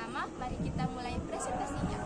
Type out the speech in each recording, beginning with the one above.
bersama, mari kita mulai presentasinya.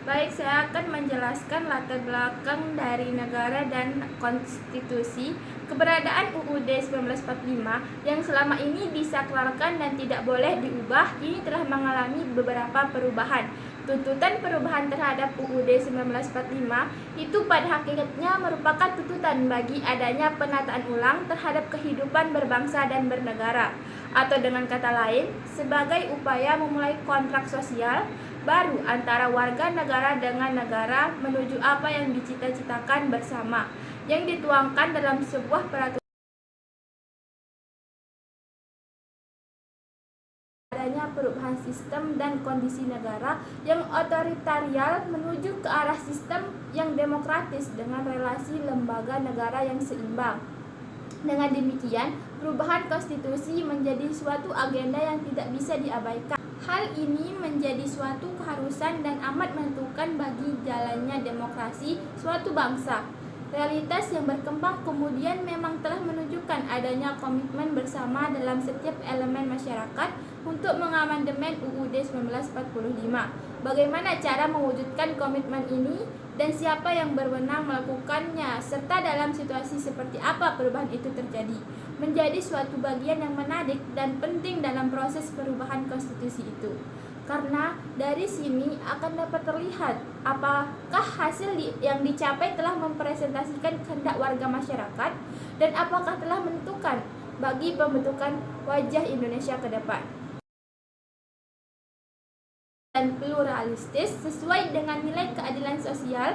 Baik, saya akan menjelaskan latar belakang dari negara dan konstitusi. Keberadaan UUD 1945 yang selama ini disakralkan dan tidak boleh diubah, kini telah mengalami beberapa perubahan. Tuntutan perubahan terhadap UUD 1945 itu pada hakikatnya merupakan tuntutan bagi adanya penataan ulang terhadap kehidupan berbangsa dan bernegara, atau dengan kata lain, sebagai upaya memulai kontrak sosial baru antara warga negara dengan negara menuju apa yang dicita-citakan bersama, yang dituangkan dalam sebuah peraturan. Adanya perubahan sistem dan kondisi negara yang otoritarian menuju ke arah sistem yang demokratis dengan relasi lembaga negara yang seimbang. Dengan demikian, perubahan konstitusi menjadi suatu agenda yang tidak bisa diabaikan. Hal ini menjadi suatu keharusan dan amat menentukan bagi jalannya demokrasi suatu bangsa. Realitas yang berkembang kemudian memang telah menunjukkan adanya komitmen bersama dalam setiap elemen masyarakat untuk mengamandemen UUD 1945. Bagaimana cara mewujudkan komitmen ini dan siapa yang berwenang melakukannya, serta dalam situasi seperti apa perubahan itu terjadi, menjadi suatu bagian yang menarik dan penting dalam proses perubahan konstitusi itu. Karena dari sini akan dapat terlihat apakah hasil yang dicapai telah mempresentasikan kehendak warga masyarakat dan apakah telah menentukan bagi pembentukan wajah Indonesia ke depan dan pluralistis sesuai dengan nilai keadilan sosial,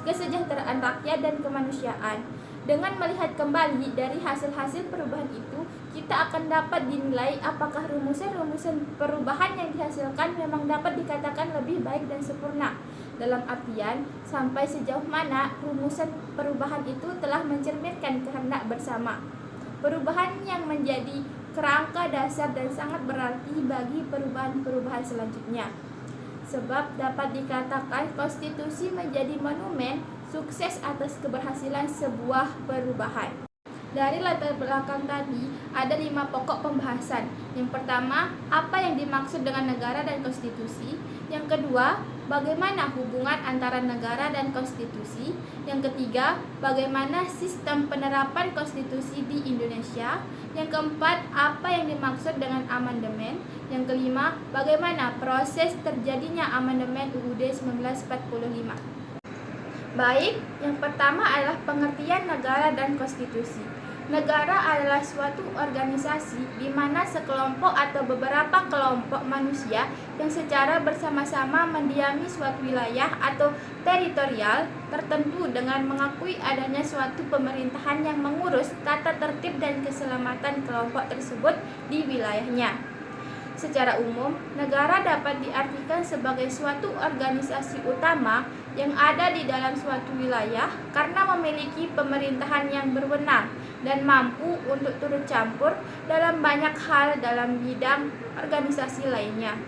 kesejahteraan rakyat dan kemanusiaan. Dengan melihat kembali dari hasil-hasil perubahan itu, kita akan dapat dinilai apakah rumusan-rumusan perubahan yang dihasilkan memang dapat dikatakan lebih baik dan sempurna. Dalam artian, sampai sejauh mana rumusan perubahan itu telah mencerminkan kehendak bersama. Perubahan yang menjadi kerangka dasar dan sangat berarti bagi perubahan-perubahan selanjutnya. Sebab dapat dikatakan konstitusi menjadi monumen sukses atas keberhasilan sebuah perubahan. Dari latar belakang tadi, ada 5 pokok pembahasan. Yang pertama, apa yang dimaksud dengan negara dan konstitusi. Yang kedua, bagaimana hubungan antara negara dan konstitusi. Yang ketiga, bagaimana sistem penerapan konstitusi di Indonesia. Yang keempat, apa yang dimaksud dengan amandemen. Yang kelima, bagaimana proses terjadinya amandemen UUD 1945. Baik, yang pertama adalah pengertian negara dan konstitusi. Negara adalah suatu organisasi di mana sekelompok atau beberapa kelompok manusia yang secara bersama-sama mendiami suatu wilayah atau teritorial tertentu dengan mengakui adanya suatu pemerintahan yang mengurus tata tertib dan keselamatan kelompok tersebut di wilayahnya. Secara umum, negara dapat diartikan sebagai suatu organisasi utama yang ada di dalam suatu wilayah karena memiliki pemerintahan yang berwenang dan mampu untuk turut campur dalam banyak hal dalam bidang organisasi lainnya.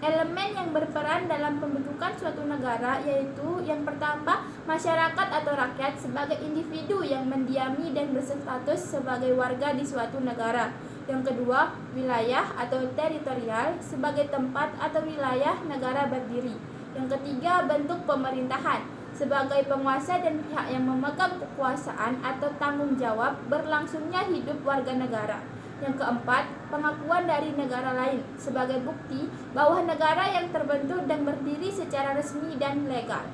Elemen yang berperan dalam pembentukan suatu negara yaitu yang pertama, masyarakat atau rakyat sebagai individu yang mendiami dan berstatus sebagai warga di suatu negara. Yang kedua, wilayah atau teritorial sebagai tempat atau wilayah negara berdiri. Yang ketiga, bentuk pemerintahan sebagai penguasa dan pihak yang memegang kekuasaan atau tanggung jawab berlangsungnya hidup warga negara. Yang keempat, pengakuan dari negara lain sebagai bukti bahwa negara yang terbentuk dan berdiri secara resmi dan legal.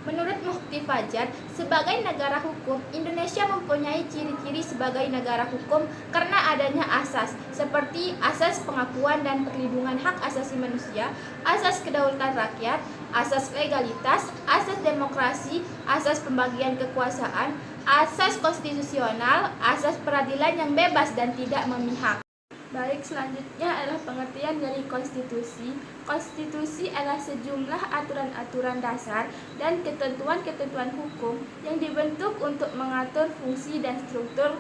Menurut Mufti Fajar, sebagai negara hukum, Indonesia mempunyai ciri-ciri sebagai negara hukum karena adanya asas, seperti asas pengakuan dan perlindungan hak asasi manusia, asas kedaulatan rakyat, asas legalitas, asas demokrasi, asas pembagian kekuasaan, asas konstitusional, asas peradilan yang bebas dan tidak memihak. Baik, selanjutnya adalah pengertian dari konstitusi. Konstitusi adalah sejumlah aturan-aturan dasar dan ketentuan-ketentuan hukum yang dibentuk untuk mengatur fungsi dan struktur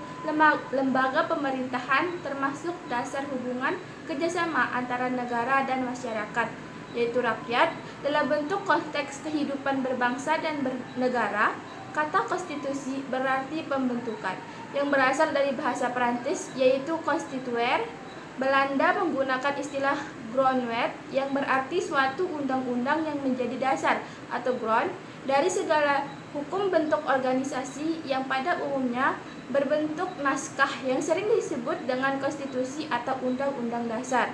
lembaga pemerintahan termasuk dasar hubungan kerjasama antara negara dan masyarakat, yaitu rakyat, dalam bentuk konteks kehidupan berbangsa dan bernegara, Kata konstitusi berarti pembentukan, yang berasal dari bahasa Perancis yaitu constituer. Belanda menggunakan istilah grondwet yang berarti suatu undang-undang yang menjadi dasar atau grond dari segala hukum bentuk organisasi yang pada umumnya berbentuk naskah yang sering disebut dengan konstitusi atau undang-undang dasar.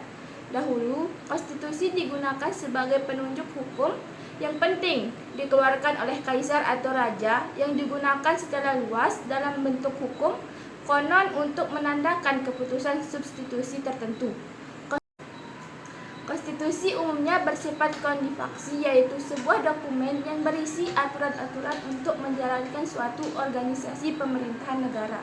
Dahulu, konstitusi digunakan sebagai penunjuk hukum yang penting dikeluarkan oleh kaisar atau raja yang digunakan secara luas dalam bentuk hukum konon untuk menandakan keputusan substitusi tertentu. Konstitusi umumnya bersifat kodifaksi, yaitu sebuah dokumen yang berisi aturan-aturan untuk menjalankan suatu organisasi pemerintahan negara.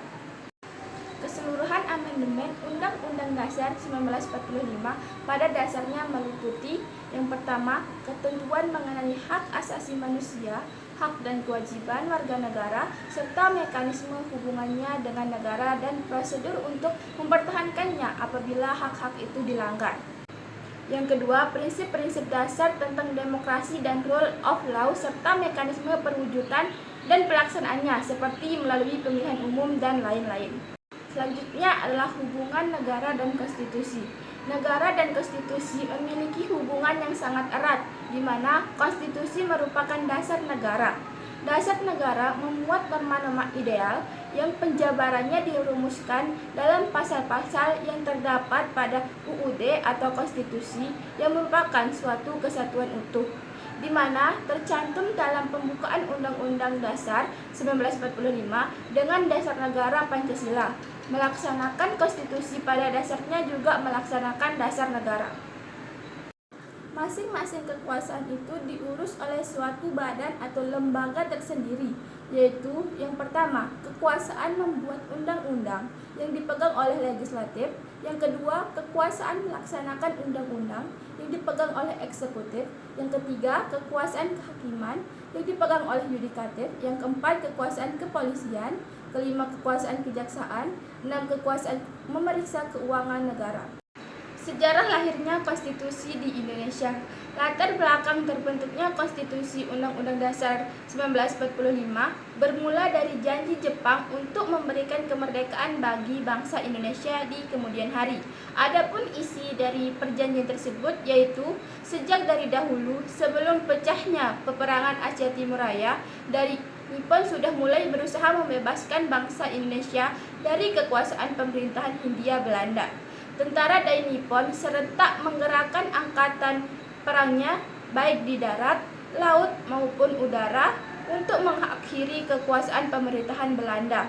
Keseluruhan amandemen Undang-Undang Dasar 1945 pada dasarnya meliputi yang pertama, ketentuan mengenai hak asasi manusia, hak dan kewajiban warga negara, serta mekanisme hubungannya dengan negara dan prosedur untuk mempertahankannya apabila hak-hak itu dilanggar. Yang kedua, prinsip-prinsip dasar tentang demokrasi dan rule of law serta mekanisme perwujudan dan pelaksanaannya seperti melalui pemilihan umum dan lain-lain. Selanjutnya adalah hubungan negara dan konstitusi. Negara dan konstitusi memiliki hubungan yang sangat erat, di mana konstitusi merupakan dasar negara. Dasar negara memuat norma-norma ideal yang penjabarannya dirumuskan dalam pasal-pasal yang terdapat pada UUD atau konstitusi yang merupakan suatu kesatuan utuh, di mana tercantum dalam pembukaan Undang-Undang Dasar 1945 dengan dasar negara Pancasila. Melaksanakan konstitusi pada dasarnya juga melaksanakan dasar negara. Masing-masing kekuasaan itu diurus oleh suatu badan atau lembaga tersendiri, yaitu yang pertama, kekuasaan membuat undang-undang yang dipegang oleh legislatif, yang kedua, kekuasaan melaksanakan undang-undang yang dipegang oleh eksekutif, yang ketiga, kekuasaan kehakiman yang dipegang oleh yudikatif, yang keempat, kekuasaan kepolisian, kelima, kekuasaan kejaksaan, enam, kekuasaan memeriksa keuangan negara. Sejarah lahirnya konstitusi di Indonesia. Latar belakang terbentuknya konstitusi Undang-Undang Dasar 1945 bermula dari janji Jepang untuk memberikan kemerdekaan bagi bangsa Indonesia di kemudian hari. Adapun isi dari perjanjian tersebut yaitu sejak dari dahulu sebelum pecahnya peperangan Asia Timur Raya, dari Nippon sudah mulai berusaha membebaskan bangsa Indonesia dari kekuasaan pemerintahan Hindia Belanda. Tentara dari Nippon serentak menggerakkan angkatan perangnya baik di darat, laut maupun udara untuk mengakhiri kekuasaan pemerintahan Belanda.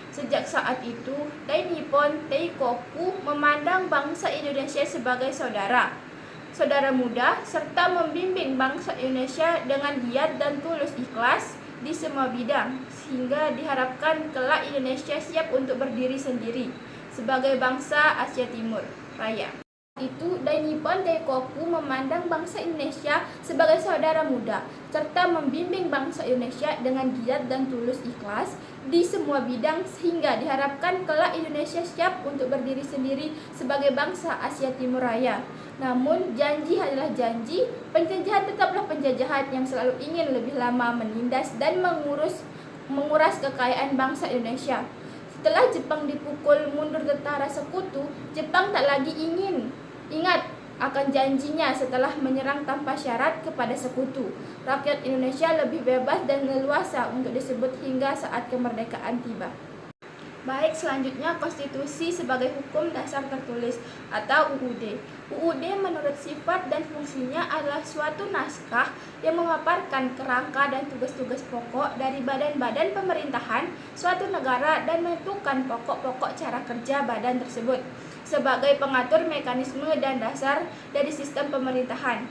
Sejak saat itu, Dai Nippon Daikoku memandang bangsa Indonesia sebagai saudara muda, serta membimbing bangsa Indonesia dengan giat dan tulus ikhlas di semua bidang, sehingga diharapkan kelak Indonesia siap untuk berdiri sendiri sebagai bangsa Asia Timur Raya. Itu Dai Nippon Daikoku memandang bangsa Indonesia sebagai saudara muda, serta membimbing bangsa Indonesia dengan giat dan tulus ikhlas di semua bidang, sehingga diharapkan kelak Indonesia siap untuk berdiri sendiri sebagai bangsa Asia Timur Raya. Namun janji adalah janji, penjajahan tetaplah penjajahan yang selalu ingin lebih lama menindas dan menguras kekayaan bangsa Indonesia. Setelah Jepang dipukul mundur tentara sekutu, Jepang tak lagi ingat akan janjinya setelah menyerang tanpa syarat kepada sekutu. Rakyat Indonesia lebih bebas dan leluasa untuk disebut hingga saat kemerdekaan tiba. Baik, selanjutnya konstitusi sebagai hukum dasar tertulis atau UUD. UUD menurut sifat dan fungsinya adalah suatu naskah yang memaparkan kerangka dan tugas-tugas pokok dari badan-badan pemerintahan suatu negara dan menentukan pokok-pokok cara kerja badan tersebut sebagai pengatur mekanisme dan dasar dari sistem pemerintahan.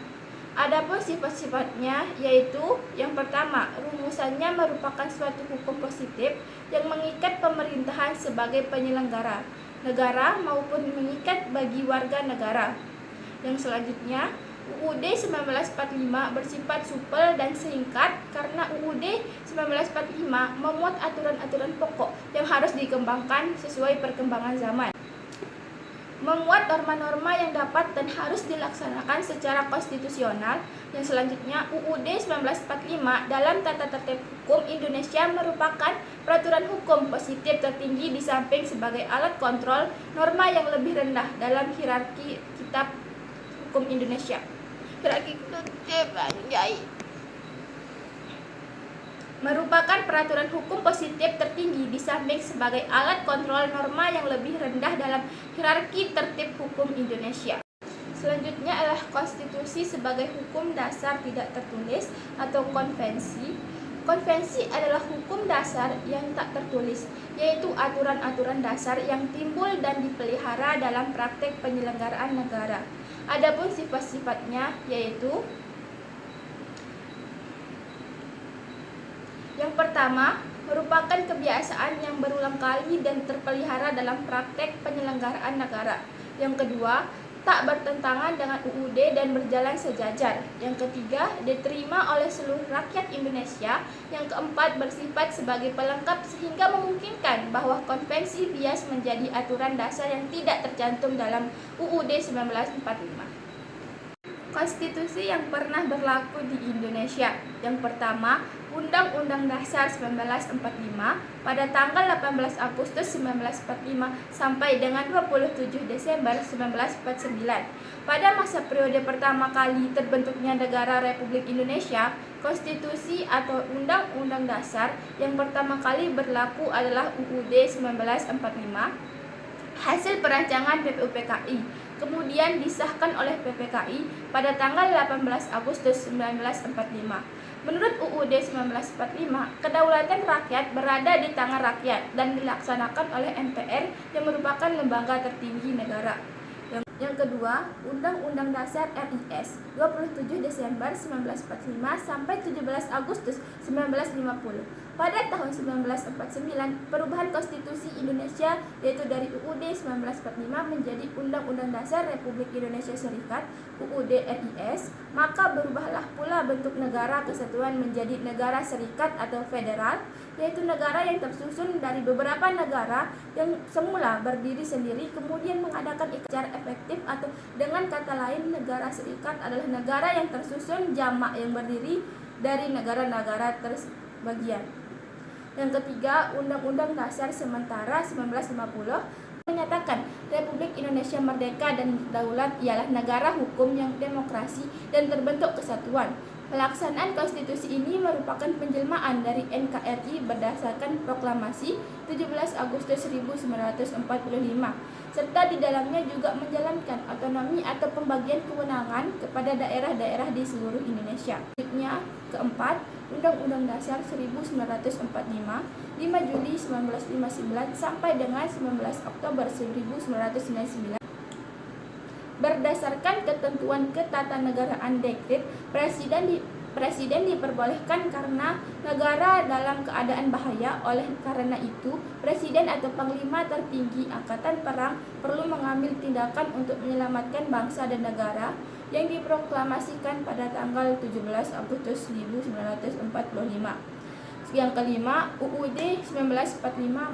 Adapun sifat-sifatnya yaitu yang pertama, rumusannya merupakan suatu hukum positif yang mengikat pemerintahan sebagai penyelenggara negara maupun mengikat bagi warga negara. Yang selanjutnya, UUD 1945 bersifat supel dan singkat karena UUD 1945 memuat aturan-aturan pokok yang harus dikembangkan sesuai perkembangan zaman. memuat norma-norma yang dapat dan harus dilaksanakan secara konstitusional. Yang selanjutnya, UUD 1945 dalam Tata Tertib Hukum Indonesia merupakan peraturan hukum positif tertinggi di samping sebagai alat kontrol norma yang lebih rendah dalam hierarki kitab hukum Indonesia. Merupakan peraturan hukum positif tertinggi di samping sebagai alat kontrol norma yang lebih rendah dalam hierarki tertib hukum Indonesia. Selanjutnya adalah konstitusi sebagai hukum dasar tidak tertulis atau konvensi. Konvensi adalah hukum dasar yang tak tertulis, yaitu aturan-aturan dasar yang timbul dan dipelihara dalam praktek penyelenggaraan negara. Adapun sifat-sifatnya yaitu: yang pertama, merupakan kebiasaan yang berulang kali dan terpelihara dalam praktek penyelenggaraan negara. Yang kedua, tak bertentangan dengan UUD dan berjalan sejajar. Yang ketiga, diterima oleh seluruh rakyat Indonesia. Yang keempat, bersifat sebagai pelengkap sehingga memungkinkan bahwa konvensi bias menjadi aturan dasar yang tidak tercantum dalam UUD 1945. Konstitusi yang pernah berlaku di Indonesia. Yang pertama, Undang-Undang Dasar 1945 pada tanggal 18 Agustus 1945 sampai dengan 27 Desember 1949. Pada masa periode pertama kali terbentuknya negara Republik Indonesia, konstitusi atau Undang-Undang Dasar yang pertama kali berlaku adalah UUD 1945, hasil perancangan PPUPKI. Kemudian disahkan oleh PPKI pada tanggal 18 Agustus 1945. Menurut UUD 1945, kedaulatan rakyat berada di tangan rakyat dan dilaksanakan oleh MPR yang merupakan lembaga tertinggi negara. Yang kedua, Undang-Undang Dasar RIS 27 Desember 1945 sampai 17 Agustus 1950. Pada tahun 1949, perubahan konstitusi Indonesia yaitu dari UUD 1945 menjadi Undang-Undang Dasar Republik Indonesia Serikat UUD RIS, maka berubahlah pula bentuk negara kesatuan menjadi negara serikat atau federal, yaitu negara yang tersusun dari beberapa negara yang semula berdiri sendiri kemudian mengadakan secara efektif, atau dengan kata lain negara serikat adalah negara yang tersusun jamak yang berdiri dari negara-negara terbagian. Yang ketiga, Undang-Undang Dasar Sementara 1950 menyatakan Republik Indonesia merdeka dan berdaulat ialah negara hukum yang demokrasi dan terbentuk kesatuan. Pelaksanaan konstitusi ini merupakan penjelmaan dari NKRI berdasarkan proklamasi 17 Agustus 1945, serta di dalamnya juga menjalankan otonomi atau pembagian kewenangan kepada daerah-daerah di seluruh Indonesia. Selanjutnya, keempat, Undang-Undang Dasar 1945, 5 Juli 1959 sampai dengan 19 Oktober 1999. Berdasarkan ketentuan ketatanegaraan dekret, presiden diperbolehkan karena negara dalam keadaan bahaya. Oleh karena itu, presiden atau panglima tertinggi angkatan perang perlu mengambil tindakan untuk menyelamatkan bangsa dan negara yang diproklamasikan pada tanggal 17 Agustus 1945. Yang kelima, UUD 1945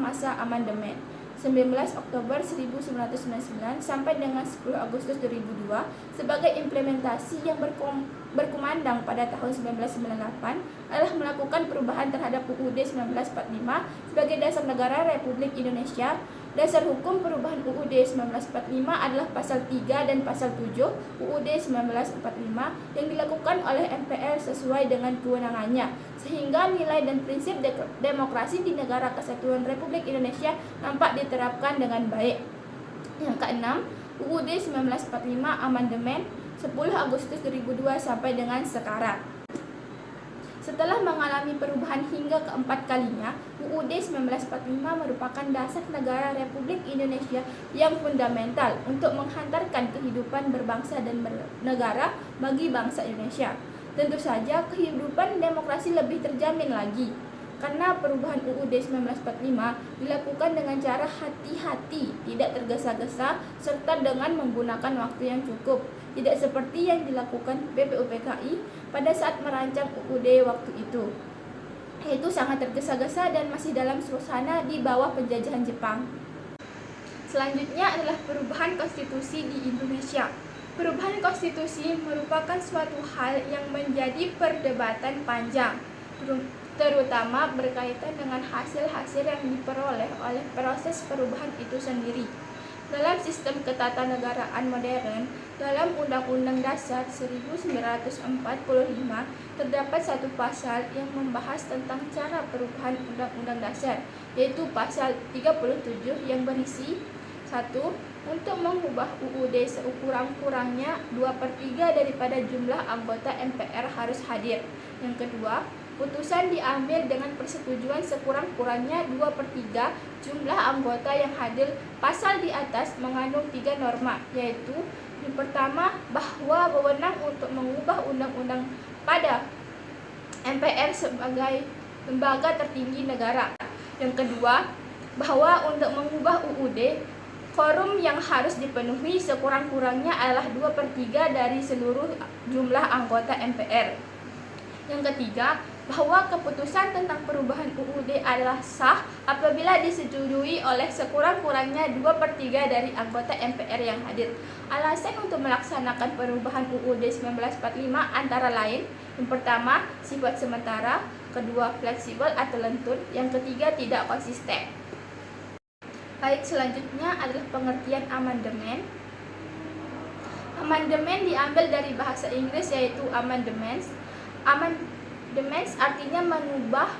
masa amandemen 19 Oktober 1999 sampai dengan 10 Agustus 2002 sebagai implementasi yang berkumandang pada tahun 1998 adalah melakukan perubahan terhadap UUD 1945 sebagai dasar negara Republik Indonesia. Dasar hukum perubahan UUD 1945 adalah pasal 3 dan pasal 7 UUD 1945 yang dilakukan oleh MPR sesuai dengan kewenangannya, sehingga nilai dan prinsip demokrasi di negara kesatuan Republik Indonesia nampak diterapkan dengan baik. Yang keenam, UUD 1945 amandemen 10 Agustus 2002 sampai dengan sekarang. Setelah mengalami perubahan hingga keempat kalinya, UUD 1945 merupakan dasar negara Republik Indonesia yang fundamental untuk menghantarkan kehidupan berbangsa dan bernegara bagi bangsa Indonesia. Tentu saja kehidupan demokrasi lebih terjamin lagi, karena perubahan UUD 1945 dilakukan dengan cara hati-hati, tidak tergesa-gesa, serta dengan menggunakan waktu yang cukup. Tidak seperti yang dilakukan PPUPKI pada saat merancang UUD waktu itu, yaitu sangat tergesa-gesa dan masih dalam suasana di bawah penjajahan Jepang. Selanjutnya adalah perubahan konstitusi di Indonesia. Perubahan konstitusi merupakan suatu hal yang menjadi perdebatan panjang, terutama berkaitan dengan hasil-hasil yang diperoleh oleh proses perubahan itu sendiri. Dalam sistem ketatanegaraan modern, dalam Undang-Undang Dasar 1945 terdapat satu pasal yang membahas tentang cara perubahan Undang-Undang Dasar, yaitu pasal 37 yang berisi 1. Untuk mengubah UUD sekurang-kurangnya 2/3 daripada jumlah anggota MPR harus hadir. Yang kedua, putusan diambil dengan persetujuan sekurang-kurangnya 2/3 jumlah anggota yang hadir. Pasal di atas mengandung 3 norma, yaitu yang pertama, bahwa wewenang untuk mengubah undang-undang pada MPR sebagai lembaga tertinggi negara. Yang kedua, bahwa untuk mengubah UUD, quorum yang harus dipenuhi sekurang-kurangnya adalah 2/3 dari seluruh jumlah anggota MPR. Yang ketiga, bahwa keputusan tentang perubahan UUD adalah sah apabila disetujui oleh sekurang-kurangnya 2/3 dari anggota MPR yang hadir. Alasan untuk melaksanakan perubahan UUD 1945 antara lain, yang pertama, sifat sementara, kedua, fleksibel atau lentur, yang ketiga, tidak konsisten. Baik, selanjutnya adalah pengertian amandemen. Amandemen diambil dari bahasa Inggris, yaitu amendments. Amendments artinya merubah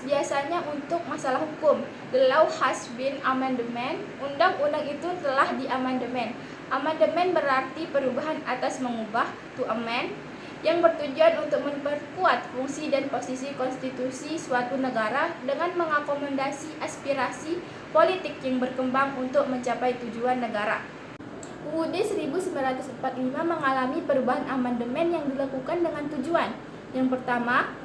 biasanya untuk masalah hukum. The law has been amended. Undang-undang itu telah diamandemen. Amandemen berarti perubahan atas mengubah, to amend, yang bertujuan untuk memperkuat fungsi dan posisi konstitusi suatu negara dengan mengakomodasi aspirasi politik yang berkembang untuk mencapai tujuan negara. UUD 1945 mengalami perubahan amandemen yang dilakukan dengan tujuan. Yang pertama,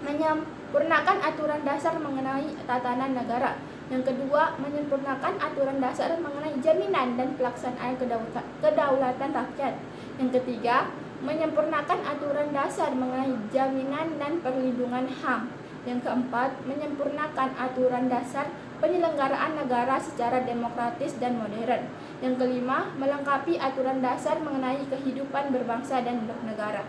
menyempurnakan aturan dasar mengenai tatanan negara. Yang kedua, menyempurnakan aturan dasar mengenai jaminan dan pelaksanaan kedaulatan rakyat. Yang ketiga, menyempurnakan aturan dasar mengenai jaminan dan perlindungan HAM. Yang keempat, menyempurnakan aturan dasar penyelenggaraan negara secara demokratis dan modern. Yang kelima, melengkapi aturan dasar mengenai kehidupan berbangsa dan bernegara.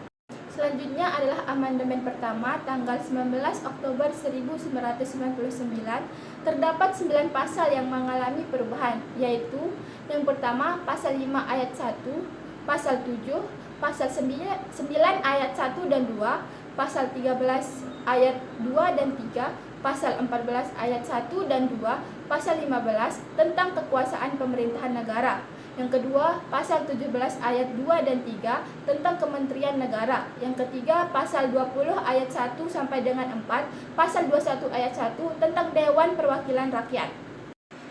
Selanjutnya adalah amandemen pertama tanggal 19 Oktober 1999. Terdapat 9 pasal yang mengalami perubahan, yaitu yang pertama pasal 5 ayat 1, pasal 7, pasal 9 ayat 1 dan 2, pasal 13 ayat 2 dan 3, pasal 14 ayat 1 dan 2, pasal 15 tentang kekuasaan pemerintahan negara. Yang kedua, pasal 17 ayat 2 dan 3 tentang Kementerian Negara. Yang ketiga, pasal 20 ayat 1 sampai dengan 4, pasal 21 ayat 1 tentang Dewan Perwakilan Rakyat.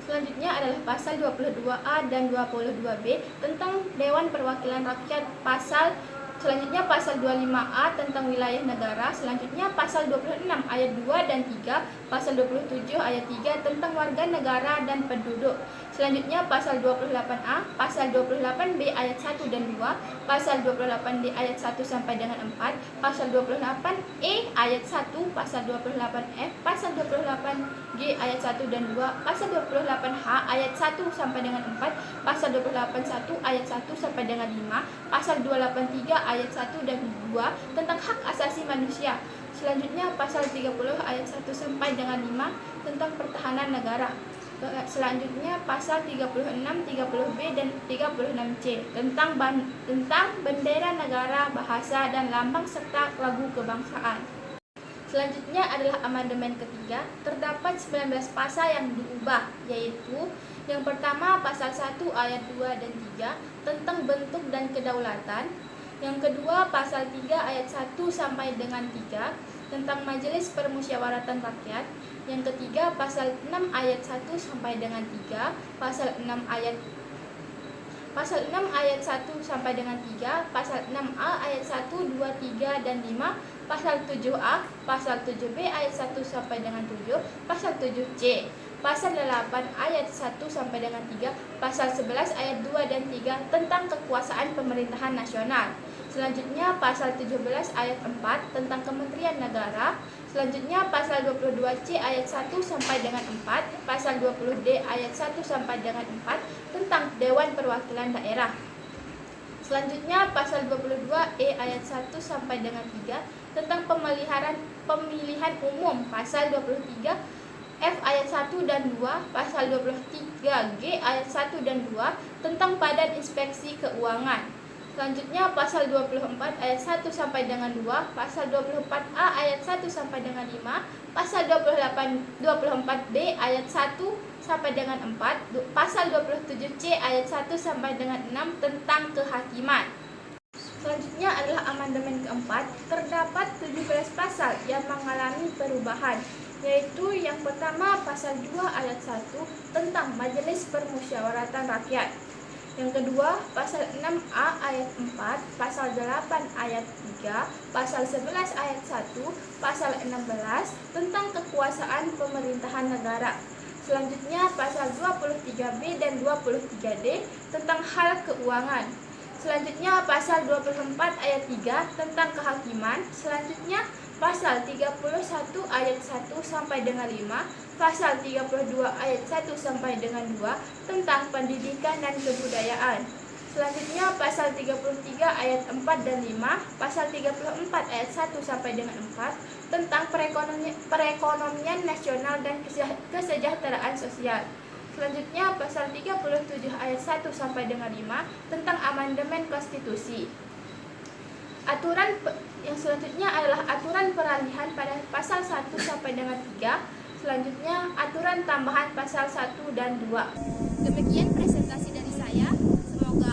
Selanjutnya adalah pasal 22A dan 22B tentang Dewan Perwakilan Rakyat. Selanjutnya pasal 25A tentang wilayah negara. Selanjutnya pasal 26 ayat 2 dan 3, pasal 27 ayat 3 tentang warga negara dan penduduk. Selanjutnya pasal 28A, pasal 28B ayat 1 dan 2, pasal 28D ayat 1 sampai dengan 4, pasal 28E ayat 1, pasal 28F, pasal 28G ayat 1 dan 2, pasal 28H ayat 1 sampai dengan 4, pasal 281 ayat 1 sampai dengan 5, pasal 283 ayat 1 dan 2 tentang hak asasi manusia. Selanjutnya pasal 30 ayat 1 sampai dengan 5 tentang pertahanan negara. Selanjutnya pasal 36, 30B dan 36C tentang bendera negara, bahasa dan lambang serta lagu kebangsaan. Selanjutnya adalah amandemen ketiga. Terdapat 19 pasal yang diubah, yaitu yang pertama pasal 1 ayat 2 dan 3 tentang bentuk dan kedaulatan. Yang kedua pasal 3 ayat 1 sampai dengan 3 tentang Majelis Permusyawaratan Rakyat. Yang ketiga pasal 6 ayat 1 sampai dengan 3, pasal 6 ayat 1 sampai dengan 3, pasal 6A ayat 1, 2, 3 dan 5, pasal 7A, pasal 7B ayat 1 sampai dengan 7, pasal 7C, pasal 8 ayat 1 sampai dengan 3, pasal 11 ayat 2 dan 3 tentang kekuasaan pemerintahan nasional. Selanjutnya pasal 17 ayat 4 tentang Kementerian Negara. Selanjutnya pasal 22C ayat 1 sampai dengan 4, pasal 20D ayat 1 sampai dengan 4 tentang Dewan Perwakilan Daerah. Selanjutnya pasal 22E ayat 1 sampai dengan 3 tentang pemilihan umum, pasal 23 F ayat 1 dan 2, pasal 23G ayat 1 dan 2 tentang Badan Inspeksi Keuangan. Selanjutnya pasal 24 ayat 1 sampai dengan 2, pasal 24A ayat 1 sampai dengan 5, pasal 24B ayat 1 sampai dengan 4, pasal 27C ayat 1 sampai dengan 6 tentang kehakiman. Selanjutnya adalah amandemen keempat. Terdapat 17 pasal yang mengalami perubahan, yaitu yang pertama pasal 2 ayat 1 tentang Majelis Permusyawaratan Rakyat. Yang kedua, pasal 6A ayat 4, pasal 8 ayat 3, pasal 11 ayat 1, pasal 16 tentang kekuasaan pemerintahan negara. Selanjutnya, pasal 23B dan 23D tentang hal keuangan. Selanjutnya, pasal 24 ayat 3 tentang kehakiman. Selanjutnya, pasal 31 ayat 1 sampai dengan 5, pasal 32 ayat 1 sampai dengan 2 tentang pendidikan dan kebudayaan. Selanjutnya pasal 33 ayat 4 dan 5, pasal 34 ayat 1 sampai dengan 4 tentang perekonomian nasional dan kesejahteraan sosial. Selanjutnya pasal 37 ayat 1 sampai dengan 5 tentang amandemen konstitusi. Yang selanjutnya adalah aturan peralihan pada pasal 1 sampai dengan 3. Selanjutnya aturan tambahan pasal 1 dan 2. Demikian presentasi dari saya. Semoga